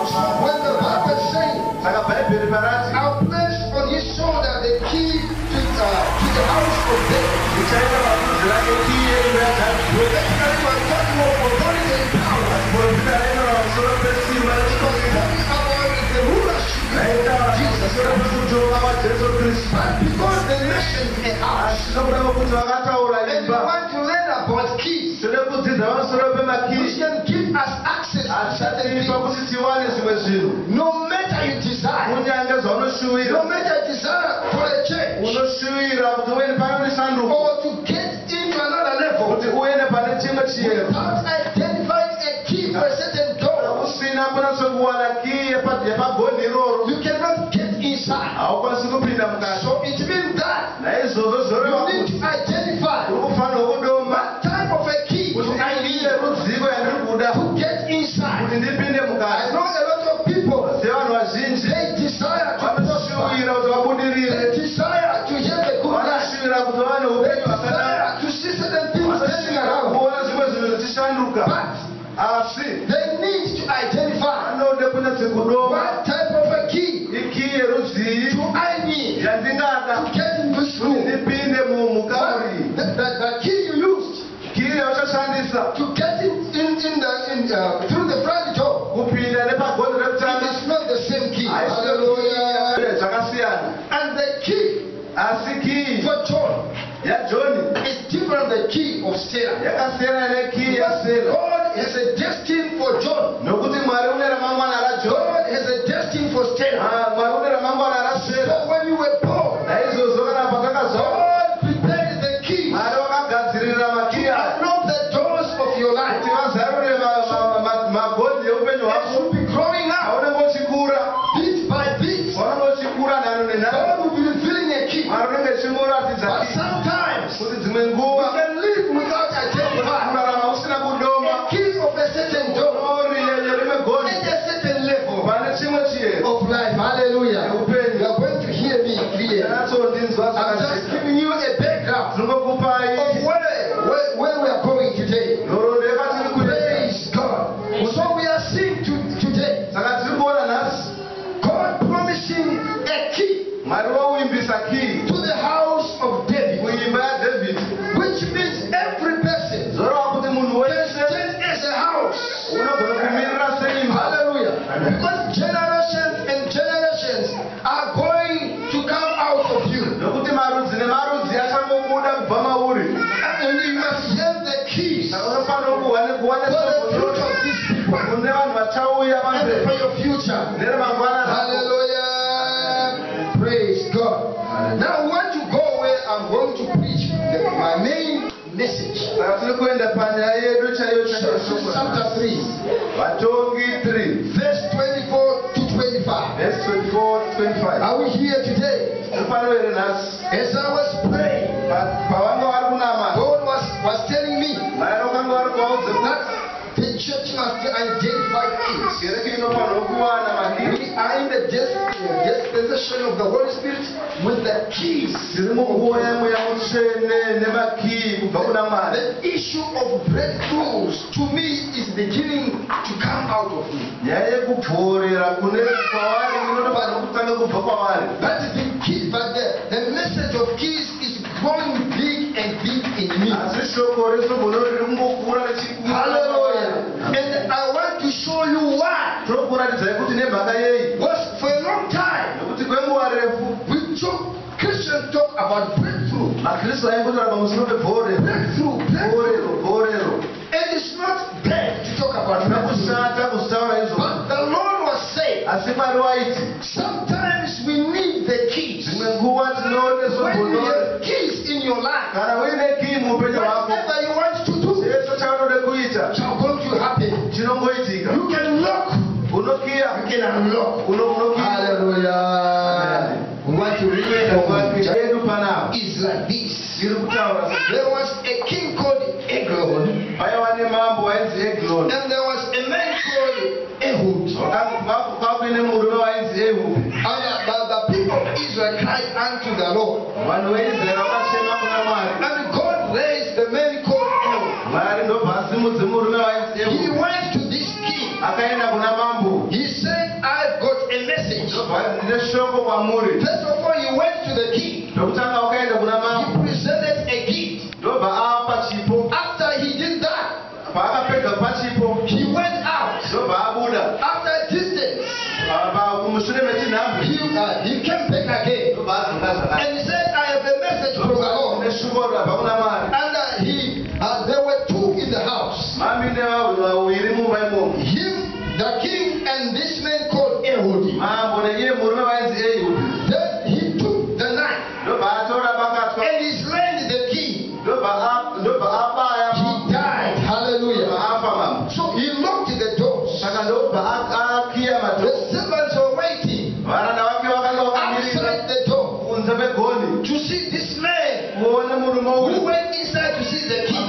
house. When the Bible is saying, Saka Bible parati. I'll place on his shoulder the key to the house of David. Ichaenda pamuzi rake key yeimba yaDhavhidhi. Prophetically, we're talking of authority and power. Profita rinotaura pamusoro pesimba nechikonzero. The rulership of Jesus. Kutonga kwaJesu Kristu. But because the nation is a house, Zvinoda kuti vakataura and we imba. want to learn about keys, Tode kudzidza pamusoro which pemakey. can give us access to certain Asatipa things. kuti tiwane zvimwe zvinhu. No matter you desire, Kunyange zvaunoshuwira. no matter you desire for a change, Unoshuwira kuti uende pane sanduku. or to get into another level, Kuti uende pane chimwe chiyero. without identifying a key for a certain door, Usina kunatsokuwana key yepagonhi iroro. you cannot get inside. Haukwanisi kupinda mukati. So it means that Naizvozvo zvoreva you need kuti to identify unofanirwa kudoma what type of a key kuti I need aiye rudziko yandiri kuda to get inside. kuti ndipinde I mukati. know a lot of people, Sevanhu vazhinji they desire to prosper, vanoshuwira kuti vabudirire. they desire to have a good life, Vanoshuwira kuti vane they upenyu hwakanaka. desire to see certain things turning Vanoshuwira around, kuona zvimwe zvinhu zvichishanduka. but Asi they need to identify vanode kunyatsekudoma what type of a key ikey yerudzii do I need yandingada to get in this kuti room. ndipinde mukamuri. The key you used Key yauchashandisa to get through the front door, kupinda nepagonhi it rekutanga is not the same key. Hallelujah. zvakasiyana. And the key Asi key for John yaJohn is different from the key of Stella. yakasiyana nekey Because yaStella. God has a destiny for John. Nokuti Mwari une ramangwana raJohn. God has a destiny for Stella. Mwari une ramangwana raStella. So when you were born, Naizvozvo kana patakazvarwa God prepared the key. Mwari wakagadzirira makey aya Unlock the doors of your life. kuti vazarure magonhi eupenyu As hwako. you be growing up, Paunenge uchikura, bit by bit, paunenge uchikura nhano nenhano, God will be revealing a key. Mwari unenge achimuratidza But key. sometimes Kuti dzimwe you nguva can live without identifying kurarama usina kudoma a key of a certain door uri rimwe gonhi at a certain level pane chimwe chiyero of life. Hallelujah. You are going to hear me clearly. natsondinzwa I'm just zvakajeka. giving you a background Ndinokupai of where we are going today. nhoroondo yepatiri kuenda. Praise God. So we are seeing today Saka tiri kuona nhasi God promising a key Mwari wauimbisa key to the house of David, kuimba yaDhavhidhi. which means every person Zvoreva kuti munhu can wese stand as a house. unogona kumirira seimba. Hallelujah. Because generations and generations are going to come out of you. Nokuti marudzi nemarudzi achangobuda kubva mauri. And you must have the keys Saka unofanira kuwana for the future of these people kune vanhu vachauya and for pamberi your future. neremangwana rako. Hallelujah. Praise God. Now I want to go where I'm going to preach my main message. Saka tiri kuenda panyaya yedu chaiyo Chapter 3, Vatongi 3 verse 24 to 25. verse 24 to 25. Are we here today? Tiri pano here nhasi. As I was praying, Pavanga vari kunamata, God was telling me Mwari vakanga vari kuvaudza kuti that the church must identify things. kereke inofanirwa kuwana makey. We are in the dispensation of the Holy Spirit with the keys. Tiri munguva yemweya mutsvene nemakey kubva kuna Mwari. The issue of breakthroughs to me is beginning to come out of me. Nyaya yekubvorera kune kwavari inofanirwa kutanga kubva kwavari. That is the key, but the message of keys is growing big and big in me. Asi shoko resogono riri kungokura richikura. Hallelujah. And I want to show you why. Tiri kuratidzai kuti nemhaka yei. Because for a long time, Nokuti kwenguva refu Christians talk about breakthrough. makristu aingotaura pamusoro pebhorero. Bhorero. And it's not bad to talk about breakthrough. Hakushata kuzitaura izvo. But the Lord was saying, Asi Mwari waiti sometimes we need the keys. dzimwe nguva tinoone When you zogonore. have keys in your life, Kana uine key muupenyu hwako, whatever you want to do chese chaunode kuita shall going to happen. chinongoitika. You can lock, Unokiya, you can unlock. unokiya. Hallelujah. We want to read Yedu panapa is like this. iri kutaura se- There was a king called Eglon, paiva nemambo wainzi Eglon. and there was a man called Ehud. Pakuine murume wainzi Ehud. And the people of Israel cried unto the Lord. Vanhu veIsraeri vakachema kuna Mwari. And God raised the man called Ehud. Mwari ndobva asimudze murume wainzi He Ehud. went to this king. Akaenda kuna mambo. He said, First of all, he went to the king. He presented a gift. After he did that, he went out. After a distance, he came back again. And he said, I have a message from the Lord. And there were two in the house. Him, the king, and this man called Ehudi. Then he took the knife and he slayed the king. He died. Hallelujah. So he locked the doors. The servants were waiting outside the door to see this man who went inside to see the king,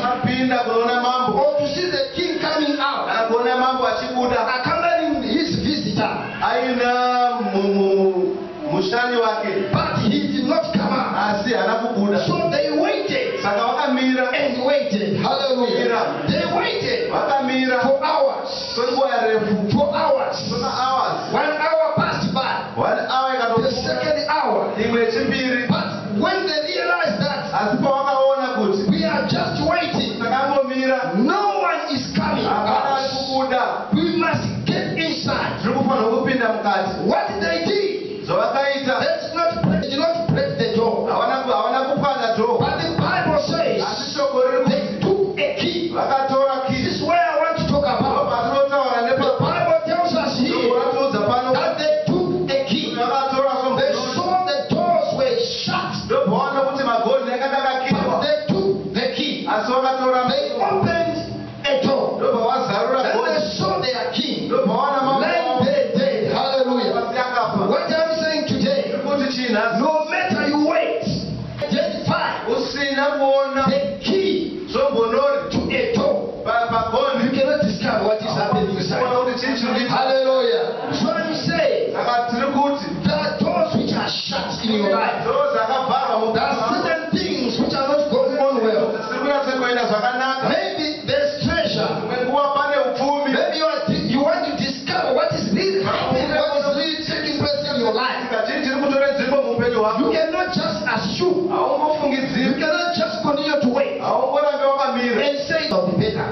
or to see the king coming out, accompanying his visitor. But he did not come out. So they waited and waited. Hallelujah. They waited for hours. For hours. 1 hour passed by. The second hour. But when they realized that we are just waiting, no one is coming out, we must get inside. What they did, they did not break the door. But the Bible says they took a key. This is where I want to talk about. The Bible tells us here that they took a key. They saw the doors were shut, but they took the key. They opened a door. Then they saw their king lying there dead. Hallelujah. What I'm saying today, no matter you wait, identify the key to a door. You cannot discover what is happening inside. Hallelujah. So I'm saying, there are doors which are shut in your life. There are certain things which are not going on well. Maybe there's treasure. Maybe you want to discover what is really happening, what is really taking place in your life. You cannot just assume. You cannot just continue to wait and say it will be better.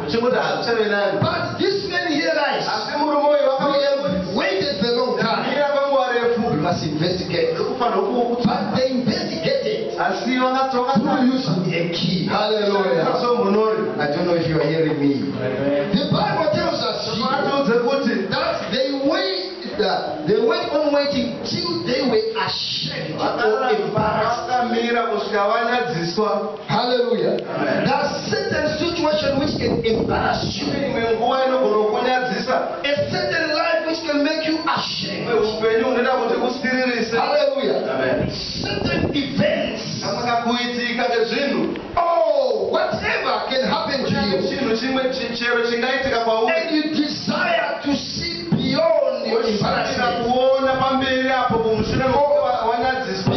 But this man realized we waited for a long time. We must investigate. But they investigated through using a key. Hallelujah. I don't know if you are hearing me. The Bible tells us that they went on waiting till they were ashamed or embarrassed. Hallelujah. There are certain situations which can embarrass you. A certain life which can make you ashamed. Hallelujah. Certain events. Oh, whatever can happen to you. And you desire to see beyond your embarrassment.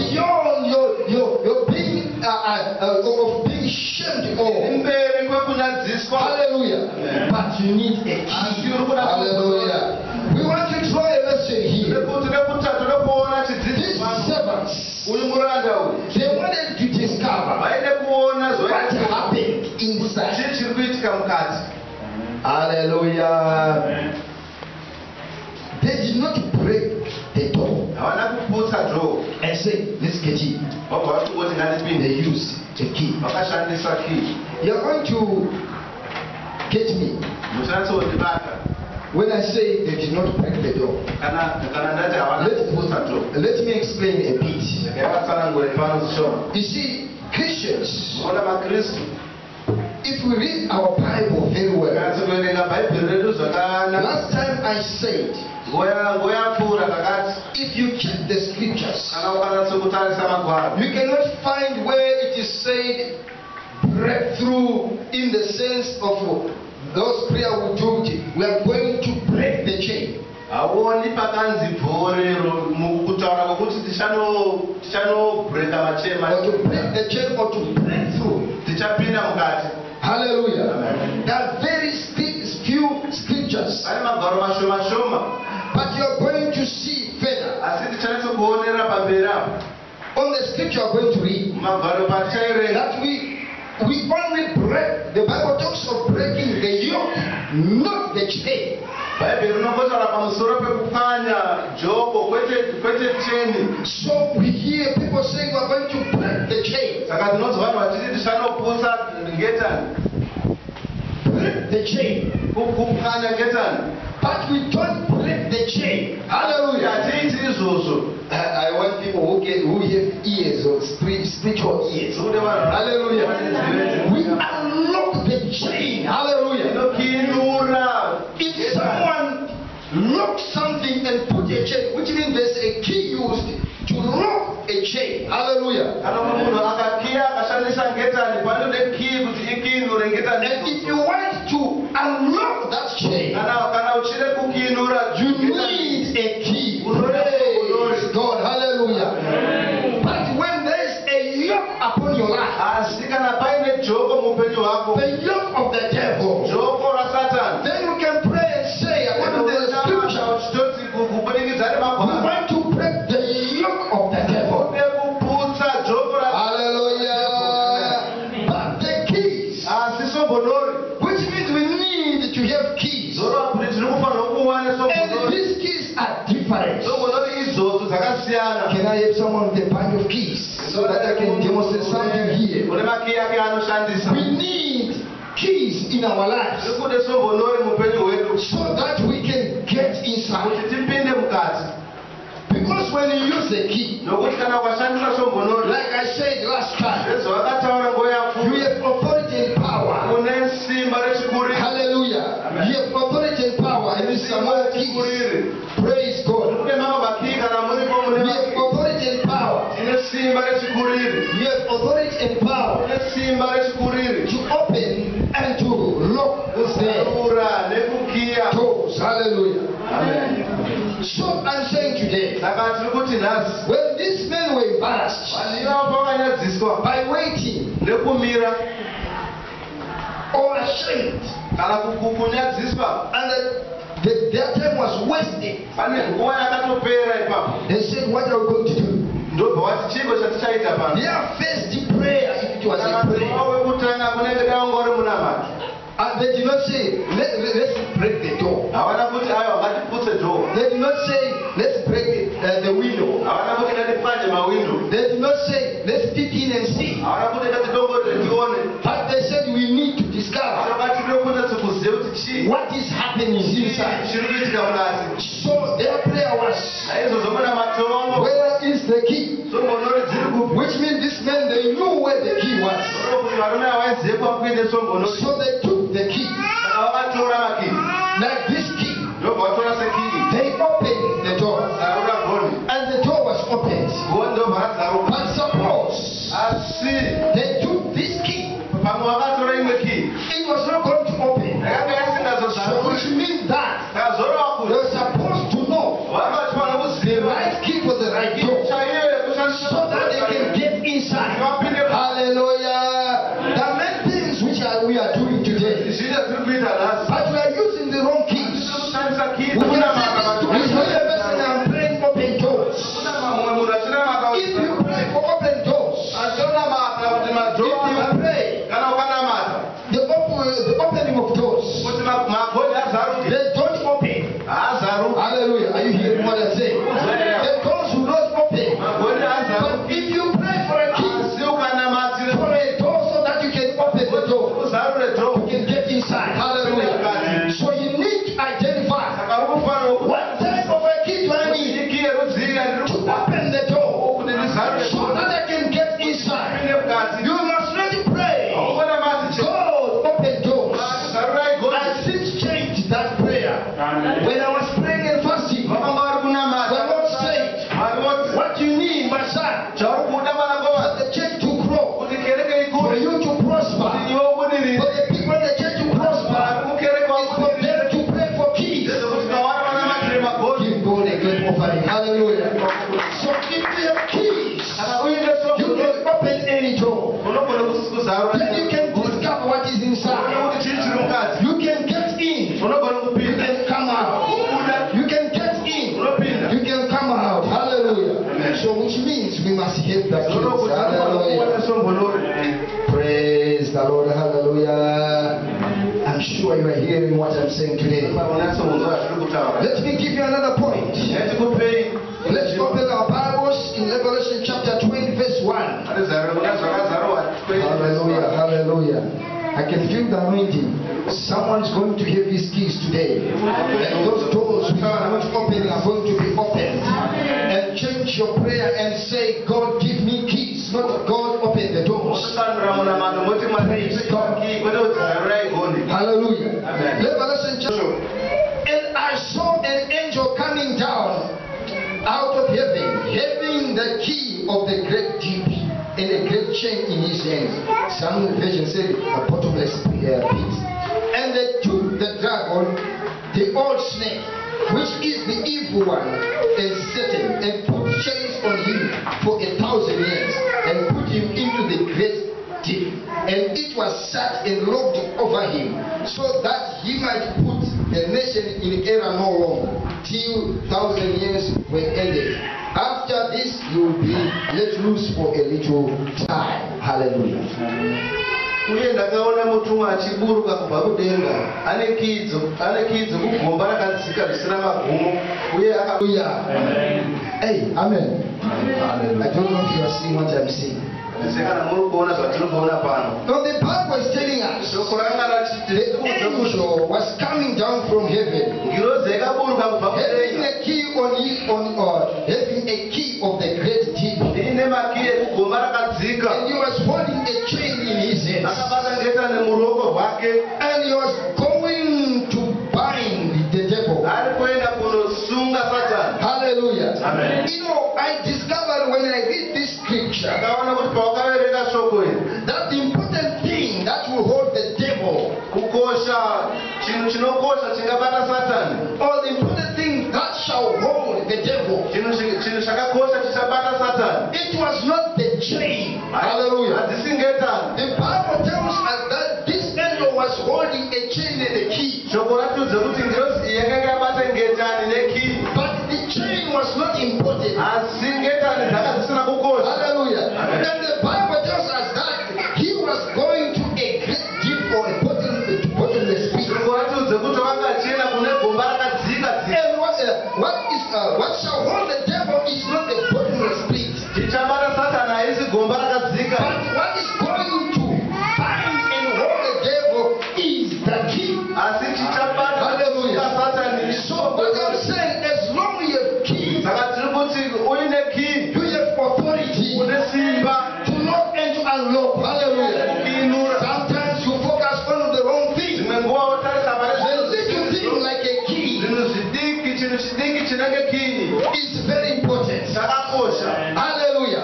Beyond your being being shamed. Hallelujah. But you need a key. Hallelujah. We want to draw a lesson here. These servants, they wanted to discover what happened inside. Hallelujah. They did not break the door and say, let's get in. They used the key. You're going to get me when I say they did not break the door. Let me explain a bit. You see, Christians, if we read our Bible very well, last time I said, if you check the scriptures, you cannot find where it is said breakthrough in the sense of those prayer we do. We are going to break the chain. Or to break the chain or to break through. Hallelujah. There are very few scriptures, but you are going to see further on the scripture we're going to read, that we only break, the Bible talks of breaking the yoke, not the chain. So we hear people saying we're going to break the chain. Break the chain. But we don't break the chain. Hallelujah. I want people who have ears or spiritual ears. Hallelujah. We unlock the chain. Hallelujah. If someone locks something and put a chain, which means there's a key used to lock a chain. Hallelujah. And if you want to unlock that chain, you need a key. Praise God. Hallelujah. But when there's a yoke upon your life, the yoke of the devil, then you can pray and say, according to the scripture, we want to break the yoke of the devil. Hallelujah. But the keys, which means we need to have keys. And these keys are different. Can I have someone with a band of keys so that I can demonstrate something here? We need keys in our lives so that we can get inside. Because when you use a key, like I said last time, you have authority and power. Hallelujah. You have authority and power. And this is another key. Praise God. You have authority and power. You have authority and power to open and to lock the doors. Hallelujah. Amen. So I'm saying today, when these men were embarrassed by waiting or ashamed, and their time was wasted, they said, what are we going to do? Their first prayer, if it was a prayer, and they did not say, let's break the door. They did not say, let's break the window. They did not say, let's peek in and see. But they said, we need to discover what is happening inside. So their prayer was, where is the key? Which means this man, they knew where the key was. So they took the key. Like this key. They opened the door. And the door was opened. But suppose they took this key, it was not going to open. So which means that they were supposed to know the right key for the right door, so that they can get inside. Hallelujah. There are many things which we are doing today, but we are using the wrong keys. We can say this to I'm praying open doors. If you pray for open doors, if you pray the opening of doors, they don't open. Hallelujah. Are you hearing what I say? The doors will not open. But if you pray for a key, for a door so that you can open the door, you can get inside. Hallelujah. So you need to identify what type of a key do I need to open the door so that I can get inside. You must really pray, God, open doors. I since changed that prayer. When I was praying and fasting, the Lord said, what you need, my son, for the church to grow, for you to prosper, for the people in the church to prosper, is for them to pray for keys. Give God a great offering. Hallelujah. So if you have keys, you can open any door. Then you can discover what is inside. You can get in. You can come out. You can get in. You can come out. Hallelujah. So which means we must must have the keys. Hallelujah. Praise the Lord. Hallelujah. I'm sure you are hearing what I'm saying today. Let me give you another point. Let's open our Bibles in Revelation chapter 20 verse 1. Hallelujah. Hallelujah. I can feel the anointing. Someone's going to have his keys today. And those doors which are not opening are going to be opened. And change your prayer and say, God, give me keys. Not God, open the doors. Praise God. Hallelujah. Revelation chapter. And I saw an angel coming down out of heaven, having the key of the great deep and a great chain in his hands. Some versions say a bottomless pit. And they took the dragon, the old snake, which is the evil one, and Satan, and put chains on him for 1,000 years, and put him into the great deep. And it was set and locked over him, so that he might put the nation in error no longer, till 1,000 years were ended. After this, you will be let loose for a little time. Hallelujah. Uye ndakaona mutumwa achiburuka kubva kudenga ane kidzo kugomba rakadzika risina magumo uye Hallelujah. Hey, amen. I don't know if you are seeing what I'm saying. No, the Bible is telling us the angel was coming down from heaven, having a key having a key of the great deep, and he was holding a chain in his hands, and he was going to bind the devil. Hallelujah. Amen. You know, I discovered when I read this scripture that the important thing that will hold the devil, or the important thing that shall hold the devil, it was not the chain. Hallelujah. The Bible tells us that this angel was holding a chain and a key. But the chain was not important. Hallelujah. And the Bible tells us that he was going to a great deep or a bottomless pit. And what shall hold the devil is not the bottomless pit. But what is going to bind and hold the devil is the key. Hallelujah. So what I'm saying, as long as you have keys, you have authority to lock and to unlock. Hallelujah. Sometimes you focus on the wrong thing. The little thing like a key is very important. Hallelujah.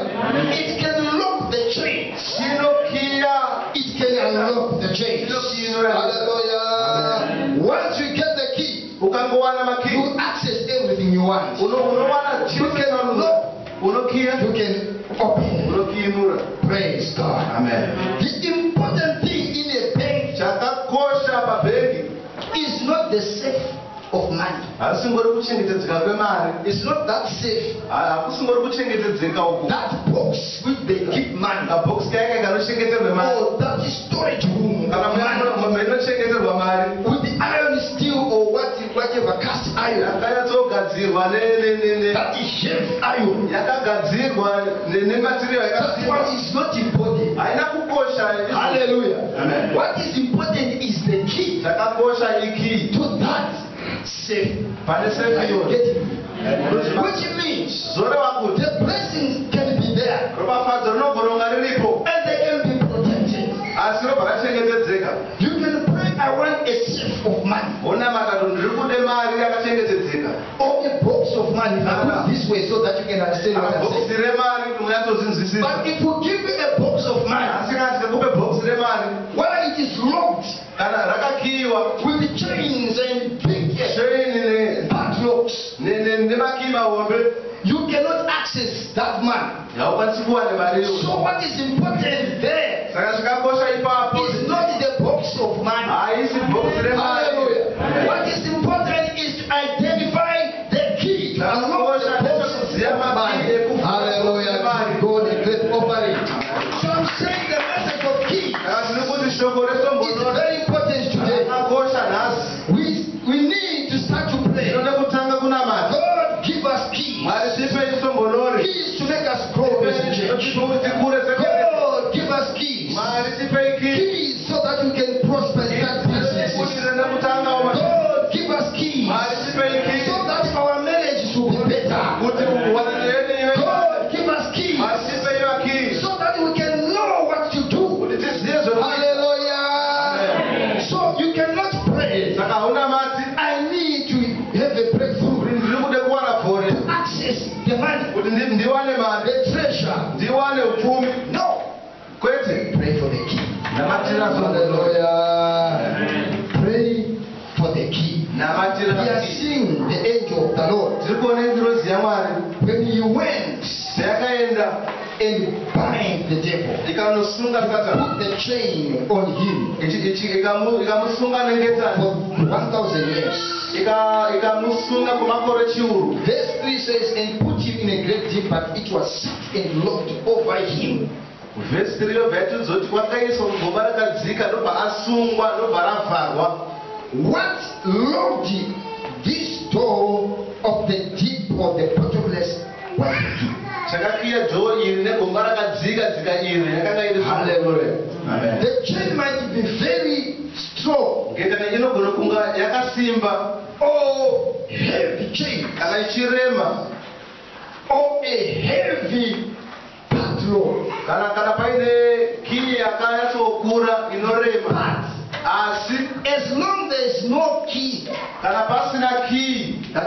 It can lock the chains. It can unlock the chains. Hallelujah. Once you get the key, you access everything you want. You can unlock. You can open. Praise God. Amen. The important thing in a bank is not the safe of money. It's not that safe. That box which they keep money. Or that storage room of money. With the iron steel or whatever cast iron. That is heavy iron. That one is not important. Hallelujah. Amen. What is important is the key to that safe. Which means the blessings can be there and they can be protected. You can pray, I want a safe of money or a box of money. This way so that you can understand what I'm saying. But if we give you a box of money, whether it is locked with the chains and big padlocks, you cannot access that money. So what is important there is not the box of money. Hallelujah. What is important is to identify the key. Hallelujah. God keys so that our marriage will be better. God, give us keys so that we can know what to do. Hallelujah. So you cannot pray. I need to have a breakthrough to access the money, the treasure. No. Pray for the key. Hallelujah. Pray for the key. We are seeing the angel of the Lord when he went and bind the devil, put the chain on him for 1,000 years. Verse 3 says, and put him in a great deep, but it was shut and locked over him. What locked this door of the deep of the bottomless was the key. Hallelujah. The chain might be very strong or heavy chain or a heavy padlock. As long there is no key, that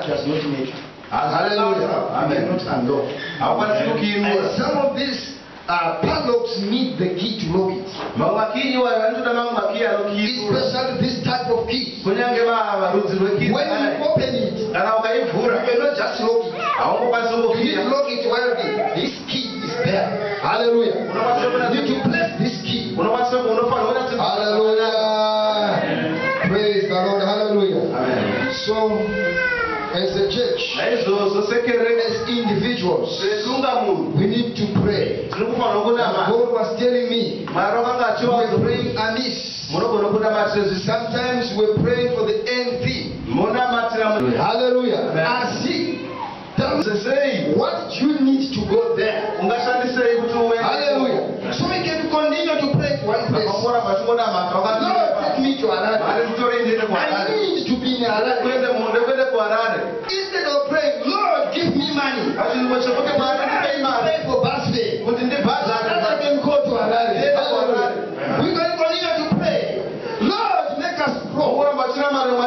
does not make it. Hallelujah. Amen. Not unlock. And some of these padlocks need the key to lock it. Especially this type of key. When you open it, you cannot just lock it. You need to lock it while this key is there. Hallelujah. You need to place this key. Hallelujah. Praise the Lord. Hallelujah. Amen. So, as a church, as individuals, we need to pray. God was telling me, we're praying amiss. Sometimes we're praying for the NP. Hallelujah. I see. What you need to go there. Hallelujah. So we can continue to pray for one place. Lord, take me to Harare. I need to be in Harare. Instead of praying, Lord, give me money. Pray for bus fare. I can go to Harare. We can continue to pray. Lord, make us grow.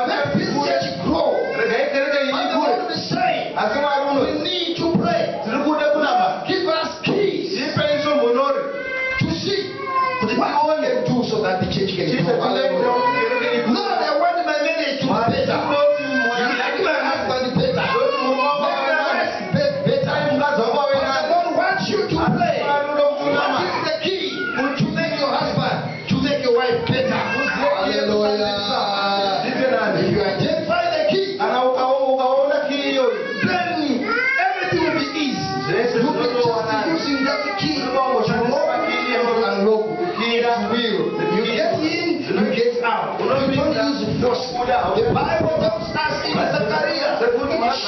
Let this church grow. But the Lord is saying, we need to pray. Give us keys to see what we can do so that the church can grow. Lord, I want my marriage to be better. I like my husband better. Make my wife better. But the Lord wants you to pray. What is the key to make your husband, to make your wife better? Hallelujah. If you identify the key, then everything will be easy. You can just using that key to lock and unlock. It will. You get in, you get out. You don't use force. The Bible tells us in Zechariah,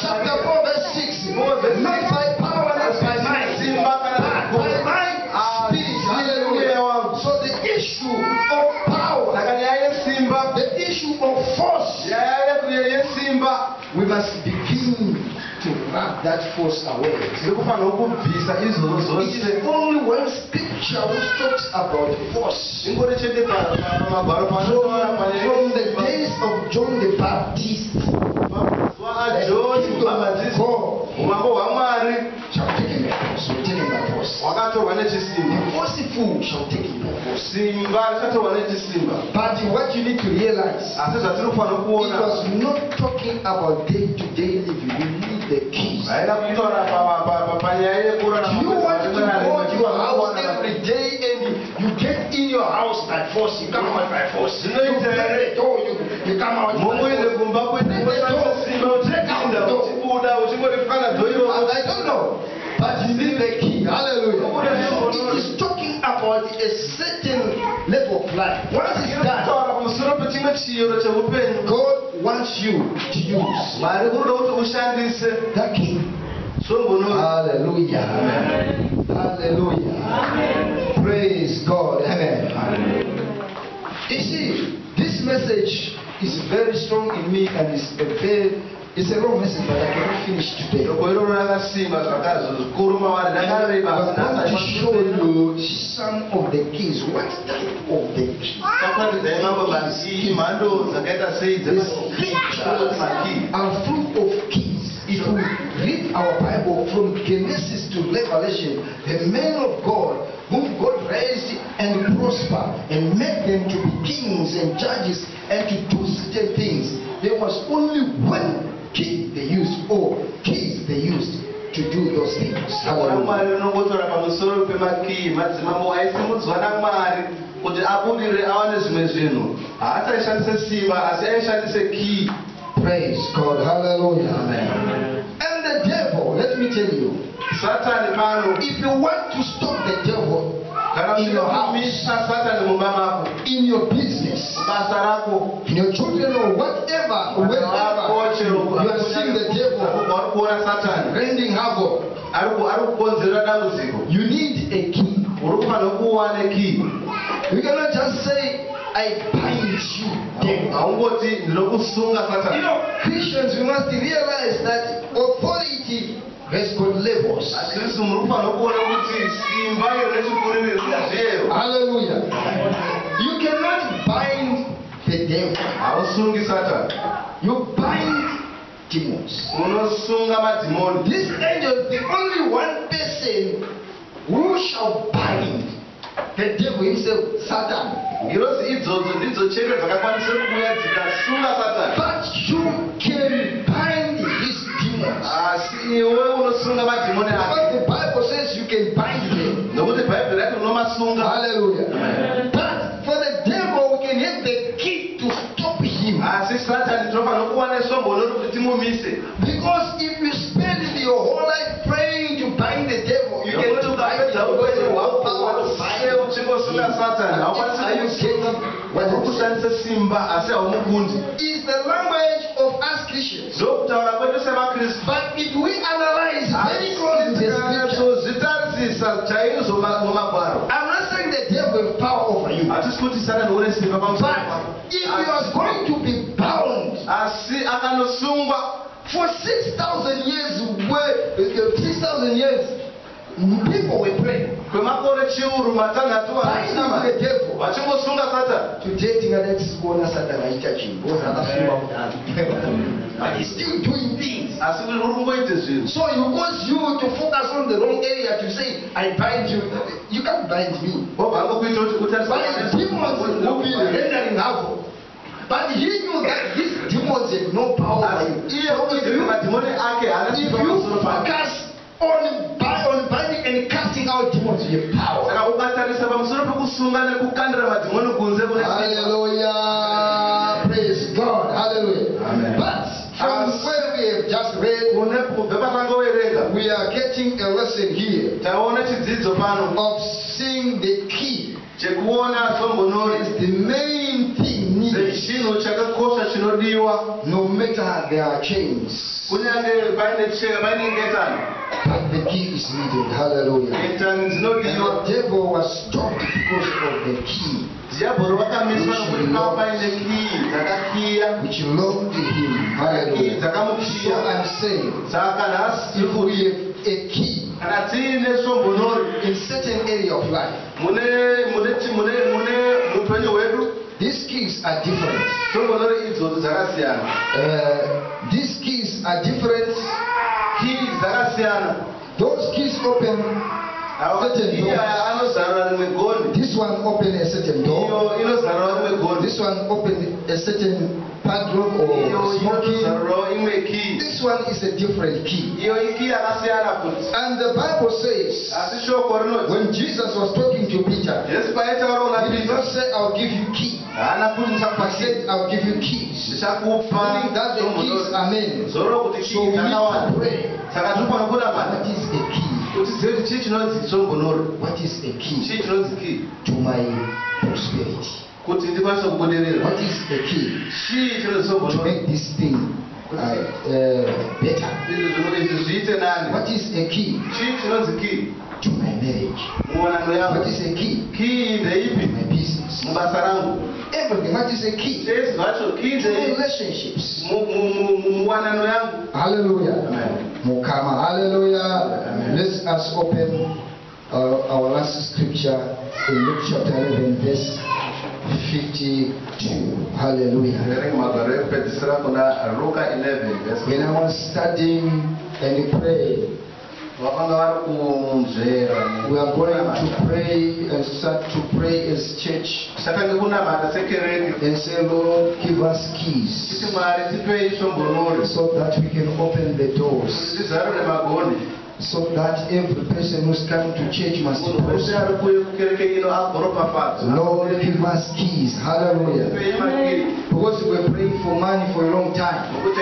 chapter 4, verse 6, not by power, not by might, but by my spirit. Hallelujah. So the issue of power, the issue of force, we must begin to rub that force away. It is only one scripture which talks about force. From the days of John the Baptist, shall take him by force. Will take him by force. The forceful shall take him by force. But what you need to realize, it was not talking about day-to-day living. We need the keys. Do you want to go to your house every day and you get in your house by force, you come out by force? You break the door, you come out by force. I don't know, but you need the key. Hallelujah. It is talking about a certain level of life. Once it's done, God wants you to use that key. Hallelujah. Amen. Hallelujah. Amen. Praise God. Amen. You see, this message is very strong in me, and it's a long message, but I cannot finish today. I want to show you some of the keys. What type of the keys? Are full of keys. If we read our Bible from Genesis to Revelation, the men of God whom God raised and prospered and made them to be kings and judges and to do certain things, there was only one key they used, or keys they used to do those things. Praise God. Hallelujah. Amen. And the devil, let me tell you, if you want to stop the devil in your house, in your business, in your children, or whatever, wherever you are seeing the devil rending havoc, you need a key. You cannot just say, I bind you, devil. Christians, we must realize that authority has got levels. Hallelujah. You cannot bind the devil. You bind demons. This angel is the only one person who shall bind the devil himself, Satan. But you can bind his demons. Because the Bible says you can bind them. Hallelujah. But for the devil, we can have the key to stop him. Because if you spend your whole life praying to bind the devil, you can do bind the devil. Is the language of us Christians. But if we analyze very closely the scripture, I'm not saying the devil has power over you. But if you are going to be bound for 6,000 years, 6,000 years, people were praying. Today, but he's still doing things. So he wants you to focus on the wrong area to say, I bind you. You can't bind me. But demons will be rendering havoc. But he knew that his demons had no power over you. If you focus on binding and casting out demons, you have power. Hallelujah. Praise God. Hallelujah. Amen. But from where we have just read, we are getting a lesson here of seeing the key. It's the main thing needed. No matter there are chains, but the key is needed. Hallelujah. And the devil was stopped because of the key, which belonged to him. Hallelujah. So I'm saying, if we have a key in certain area of life, these keys are different. These keys are different. Those keys open certain doors. This one open a certain door. This one open a certain padlock or small key. This one is a different key. And the Bible says, when Jesus was talking to Peter, he did not say, I'll give you key. He said, I'll give you keys. Meaning that the keys are men. So we need to pray. What is a key? What is a key to my prosperity? What is the key to make this thing better? What is a key to my marriage? What is a key to my business? Everything. What is a key? Relationships. Hallelujah. Mukama. Hallelujah. Let us open our last scripture in Luke chapter 11, verse 52. Hallelujah. When I was studying and praying, we are going to pray and start to pray as church and say, Lord, give us keys so that we can open the doors, so that every person who's coming to church must prosper. Lord, give us keys. Hallelujah. Because we're praying for money for a long time. We're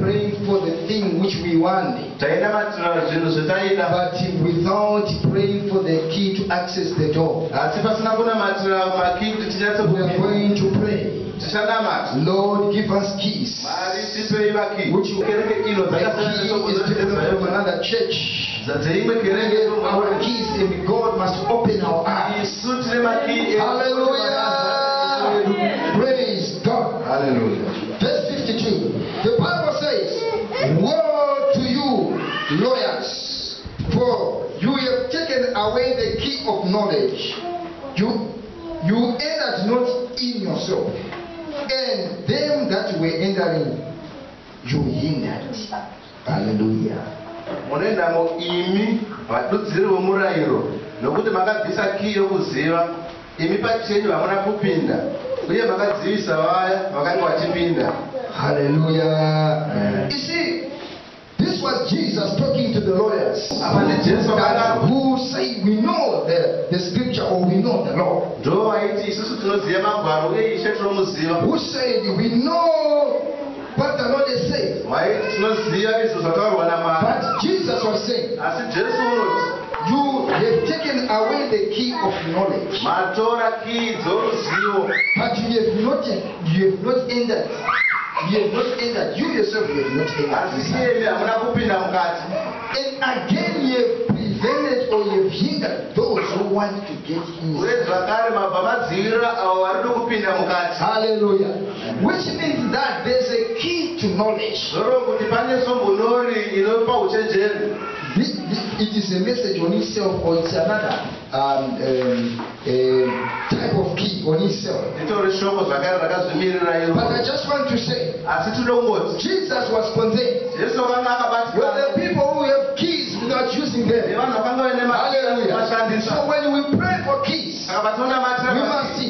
praying for the thing which we want. But without praying for the key to access the door, we are going to pray. Lord, give us keys. Which the key is different from another church. Our keys, and God must open our eyes. Hallelujah. Praise God. Hallelujah. Verse 52. The Bible says, woe to you, lawyers, for you have taken away the key of knowledge. You entered not in yourself, and them that were entering, you hindered. Hallelujah. Munendamo imi vadudziri vomurayiro nokuti makabvisa key yokuziva, imi pachenyu hamuna kupinda uye makadzivisa vaya vakanga vachipinda. Hallelujah. You see, this was Jesus talking to the lawyers who say we know the scripture or we know the law. Who said we know what the Lord has said. But Jesus was saying, you have taken away the key of knowledge, but you have not entered. You have not entered. You yourself have not entered. And again you have prevented or you have hindered those who want to get in. Hallelujah. Which means that there's a key to knowledge. It is a message on itself, or it's another type of key on itself. But I just want to say, Jesus was concerned with the people who have keys without using them. Hallelujah. So when we pray for keys, we must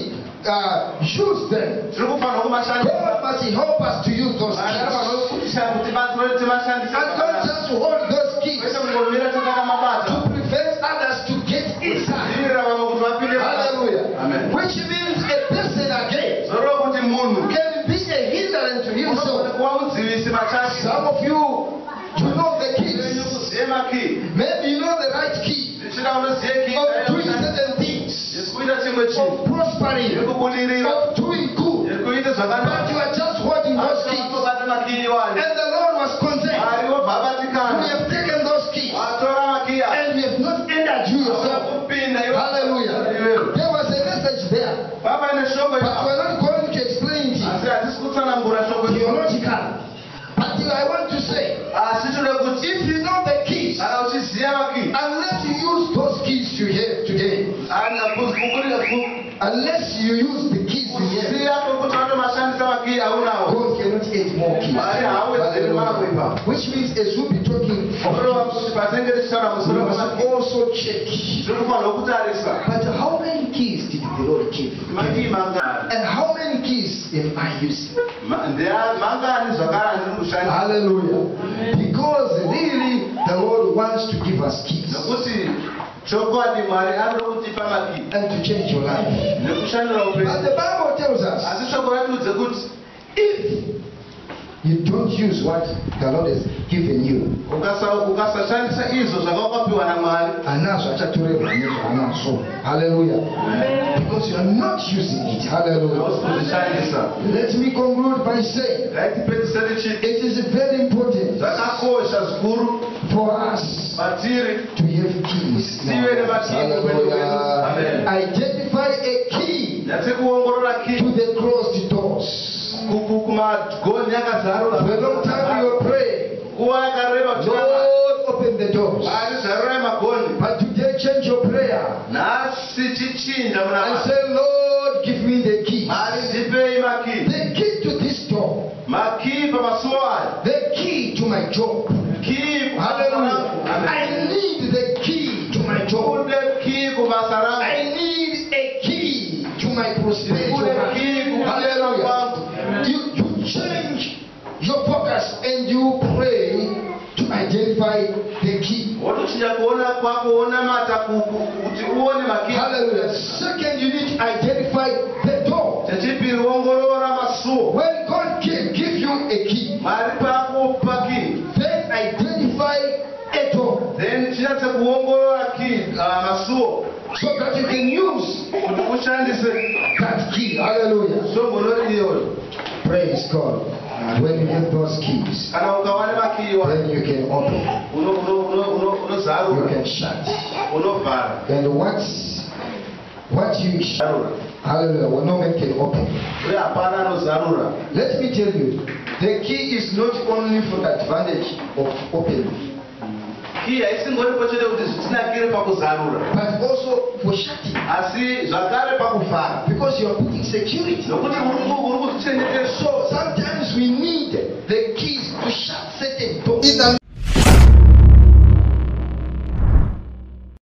use them. God must help us to use those keys. And don't just hold those keys to prevent others to get inside. Hallelujah. Amen. Which means a person again can be a hindrance to himself. Some of you know the keys. Maybe you know the right key of doing certain things, of prospering, of doing good. But you are just holding those keys. And the Lord was concerned. You have taken those keys and you have not entered you yourself. Hallelujah. There was a message there, but we're not going to explain it theologically. But I want to say, if you know the keys, unless you use those keys you have today, unless you use the keys you have, God cannot add more keys. Which means as we'll be talking of keys, we must also check. But how many keys did the Lord give? And how many keys am I using? Hallelujah. Because really the Lord wants to give us keys and to change your life. But the Bible tells us, if you don't use what the Lord has given you, hallelujah, because you are not using it. Hallelujah. Let me conclude by saying it is very important for us to have keys. Hallelujah. Identify a key to the closed doors. For a long time you pray, Lord, open the doors. But today change your prayer and say, Lord, give me the key. The key to this door. The key to my job. Hallelujah. I need the key to my job. I need a key to my prosperity. Hallelujah. You change your focus and you pray to identify the key. Hallelujah. Second, you need to identify the door. When God gives you a key, then identify a door. So that you can use that key. Hallelujah. Praise God. When you have those keys, then you can open. You can shut. And what you shut, hallelujah, no man can open. Let me tell you, the key is not only for the advantage of opening, but also for shutting. Because you are putting security. So sometimes we need the keys to shut certain doors.